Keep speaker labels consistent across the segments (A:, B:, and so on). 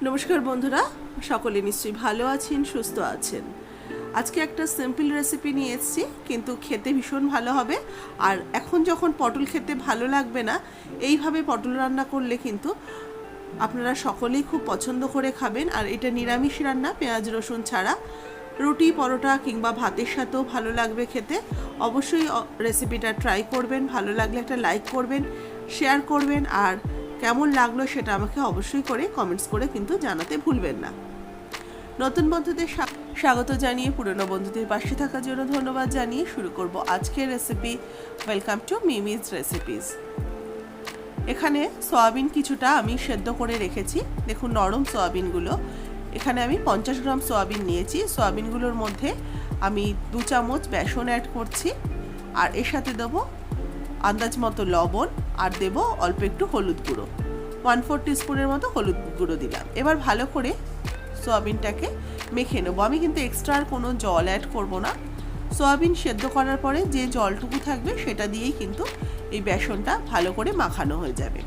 A: নমস্কার বন্ধুরা, সকলে নিশ্চয়ই ভালো আছেন, সুস্থ আছেন। আজকে একটা সিম্পল রেসিপি নিয়ে এসেছি, কিন্তু খেতে ভীষণ ভালো হবে। আর এখন যখন পটল খেতে ভালো লাগবে না, এইভাবে পটল রান্না করলে কিন্তু আপনারা সকলেই খুব পছন্দ করে খাবেন। আর এটা নিরামিষ রান্না, পেঁয়াজ রসুন ছাড়া। রুটি, পরোটা কিংবা ভাতের সাথেও ভালো লাগবে খেতে। অবশ্যই রেসিপিটা ট্রাই করবেন। ভালো লাগলে একটা লাইক করবেন, শেয়ার করবেন, আর কেমন লাগলো সেটা আমাকে অবশ্যই করে কমেন্টস করে কিন্তু জানাতে ভুলবেন না। নতুন বন্ধুদের স্বাগত জানিয়ে, পুরনো বন্ধুদের পাশে থাকার জন্য ধন্যবাদ জানিয়ে শুরু করব আজকের রেসিপি। Welcome to মিমিজ recipes. এখানে সয়াবিন কিছুটা আমি সেদ্ধ করে রেখেছি। দেখুন নরম সয়াবিনগুলো। এখানে আমি 50 গ্রাম সয়াবিন নিয়েছি। সয়াবিনগুলোর মধ্যে আমি 2 চামচ বেসন অ্যাড করছি, আর এর সাথে দেবো আন্দাজ মতো লবণ, আর দেব অল্প একটু হলুদ গুঁড়ো। 1/4 টিস্পুনের মতো হলুদ গুঁড়ো দিলাম। এবার ভালো করে সয়াবিনটাকে মেখে নেবো। আমি কিন্তু এক্সট্রা আর কোনো জল অ্যাড করব না। সয়াবিন সেদ্ধ করার পরে যে জলটুকু থাকবে সেটা দিয়েই কিন্তু এই বেসনটা ভালো করে মাখানো হয়ে যাবে।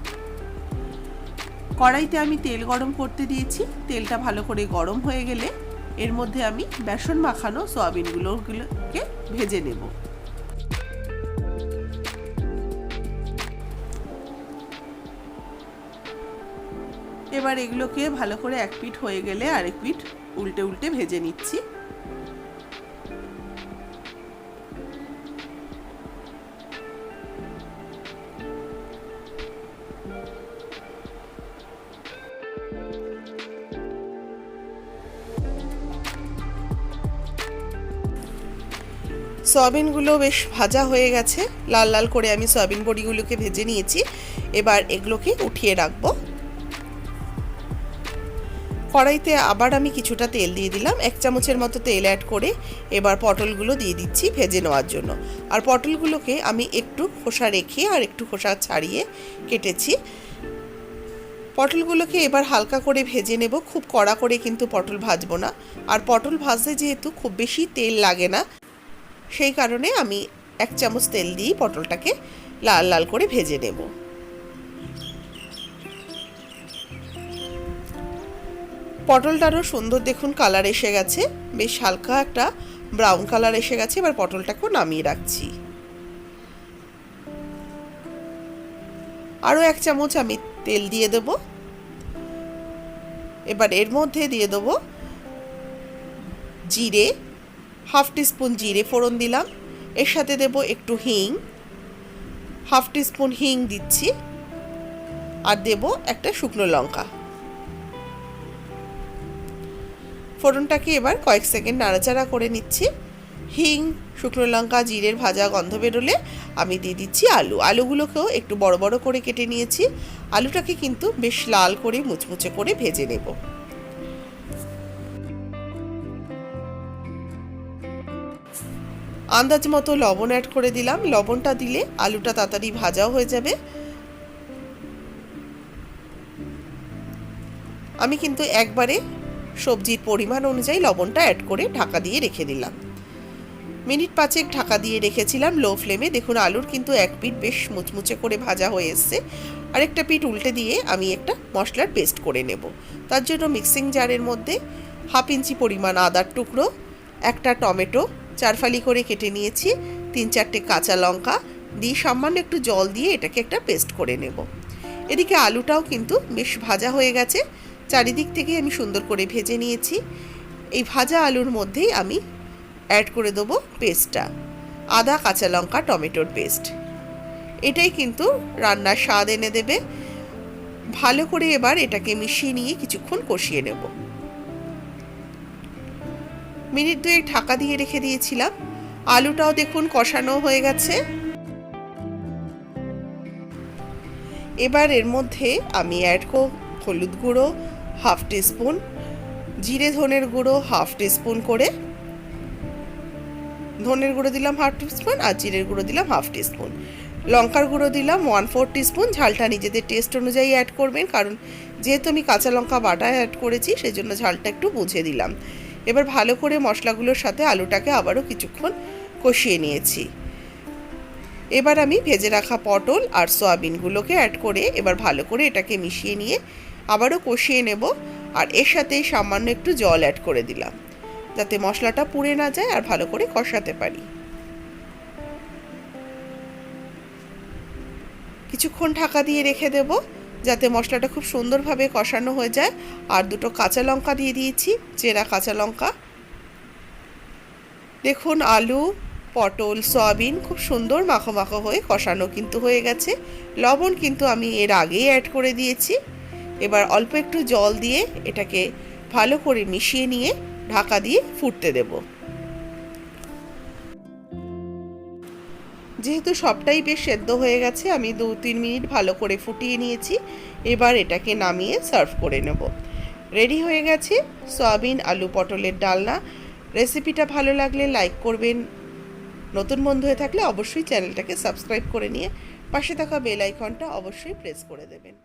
A: কড়াইতে আমি তেল গরম করতে দিয়েছি। তেলটা ভালো করে গরম হয়ে গেলে এর মধ্যে আমি বেসন মাখানো সয়াবিনগুলোকে ভেজে নেব। এবার এগুলোকে ভালো করে এক পিঠ হয়ে গেলে আরেক পিঠ উল্টে উল্টে ভেজে নিচ্ছি। সয়াবিনগুলো বেশ ভাজা হয়ে গেছে। লাল লাল করে আমি সয়াবিন বড়িগুলোকে ভেজে নিয়েছি। এবার এগুলোকে উঠিয়ে রাখবো। কড়াইতে আবার আমি কিছুটা তেল দিয়ে দিলাম। 1 চামচের মতো তেল অ্যাড করে এবার পটলগুলো দিয়ে দিচ্ছি ভেজে নেওয়ার জন্য। আর পটলগুলোকে আমি একটু খোসা রেখে আর একটু খোসা ছাড়িয়ে কেটেছি। পটলগুলোকে এবার হালকা করে ভেজে নেব। খুব কড়া করে কিন্তু পটল ভাজবো না। আর পটল ভাজতে যেহেতু খুব বেশি তেল লাগে না, সেই কারণে আমি 1 চামচ তেল দিয়ে পটলটাকে লাল লাল করে ভেজে নেব। পটলটারও সুন্দর দেখুন কালার এসে গেছে, বেশ হালকা একটা ব্রাউন কালার এসে গেছে। এবার পটলটাকেও নামিয়ে রাখছি। আরও 1 চামচ আমি তেল দিয়ে দেব। এবার এর মধ্যে দিয়ে দেব জিরে, 1/2 টিস্পুন জিরে ফোড়ন দিলাম। এর সাথে দেব একটু হিং, 1/2 টিস্পুন হিং দিচ্ছি, আর দেব একটা শুকনো লঙ্কা। ফোড়নটাকে এবার কয়েক সেকেন্ড নাড়াচাড়া করে নিচ্ছি। হিং, শুকনো লঙ্কা, জিরের ভাজা গন্ধ বেরোলে আমি দিয়ে দিচ্ছি আলু। আলুগুলোকেও একটু বড় বড় করে কেটে নিয়েছি। আলুটাকে কিন্তু বেশ লাল করে মুচমুচে করে ভেজে নেব। আন্দাজ মতো লবণ অ্যাড করে দিলাম। লবণটা দিলে আলুটা তাড়াতাড়ি ভাজাও হয়ে যাবে। আমি কিন্তু একবারে সবজির পরিমাণ অনুযায়ী লবণটা অ্যাড করে ঢাকা দিয়ে রেখে দিলাম। মিনিট 5 ঢাকা দিয়ে রেখেছিলাম লো ফ্লেমে। দেখুন আলুর কিন্তু এক পিঠ বেশ মুচমুচে করে ভাজা হয়ে এসছে। আরেকটা পিঠ উল্টে দিয়ে আমি একটা মশলার পেস্ট করে নেব। তার জন্য মিক্সিং জারের মধ্যে 1/2 ইঞ্চি পরিমাণ আদার টুকরো, একটা টমেটো 4 ফালি করে কেটে নিয়েছি, 3-4টে কাঁচা লঙ্কা দিয়ে সামান্য একটু জল দিয়ে এটাকে একটা পেস্ট করে নেব। এদিকে আলুটাও কিন্তু বেশ ভাজা হয়ে গেছে। চারিদিক থেকে আমি সুন্দর করে ভেজে নিয়েছি। এই ভাজা আলুর মধ্যেই আমি অ্যাড করে দেবো পেস্টটা, আদা, কাঁচা লঙ্কা, টমেটোর পেস্ট। এটাই কিন্তু রান্নার স্বাদ এনে দেবে। ভালো করে এবার এটাকে মিশিয়ে নিয়ে কিছুক্ষণ কষিয়ে নেব। মিনিট 2 ঢাকা দিয়ে রেখে দিয়েছিলাম। আলুটাও দেখুন কষানো হয়ে গেছে। এবার এর মধ্যে আমি অ্যাড করব হলুদ গুঁড়ো 1/2 টিস্পুন, জিরে ধনের গুঁড়ো 1/2 টিস্পুন করে, ধনের গুঁড়ো দিলাম 1/2 টিস্পুন, আর জিরের গুঁড়ো দিলাম 1/2 টিস্পুন, লঙ্কার গুঁড়ো দিলাম 1/4 টিস্পুন। ঝালটা নিজেদের টেস্ট অনুযায়ী অ্যাড করবেন, কারণ যেহেতু আমি কাঁচা লঙ্কা বাটা অ্যাড করেছি সেই জন্য ঝালটা একটু বুঝে দিলাম। এবার ভালো করে মশলাগুলোর সাথে আলুটাকে আবারও কিছুক্ষণ কষিয়ে নিয়েছি। এবার আমি ভেজে রাখা পটল আর সয়াবিনগুলোকে অ্যাড করে এবার ভালো করে এটাকে মিশিয়ে নিয়ে আবারও কষিয়ে নেব। আর এর সাথেই সামান্য একটু জল অ্যাড করে দিলাম, যাতে মশলাটা পুড়ে না যায় আর ভালো করে কষাতে পারি। কিছুক্ষণ ঢাকা দিয়ে রেখে দেব, যাতে মশলাটা খুব সুন্দরভাবে কষানো হয়ে যায়। আর দুটো কাঁচা লঙ্কা দিয়ে দিয়েছি, চেরা কাঁচা লঙ্কা। দেখুন আলু, পটল, সয়াবিন খুব সুন্দর মাখো মাখো হয়ে কষানো কিন্তু হয়ে গেছে। লবণ কিন্তু আমি এর আগেই অ্যাড করে দিয়েছি। এবার অল্প একটু জল দিয়ে এটাকে ভালো করে মিশিয়ে নিয়ে ঢাকা দিয়ে ফুটতে দেব। যেহেতু সবটাই বেশ সেদ্ধ হয়ে গেছে, আমি 2-3 মিনিট ভালো করে ফুটিয়ে নিয়েছি। এবার এটাকে নামিয়ে সার্ভ করে নেব। রেডি হয়ে গেছে সয়াবিন আলু পটলের ডালনা। রেসিপিটা ভালো লাগলে লাইক করবেন, নতুন বন্ধু হয়ে থাকলে অবশ্যই চ্যানেলটাকে সাবস্ক্রাইব করে নিয়ে পাশে থাকা বেল আইকনটা অবশ্যই প্রেস করে দেবেন।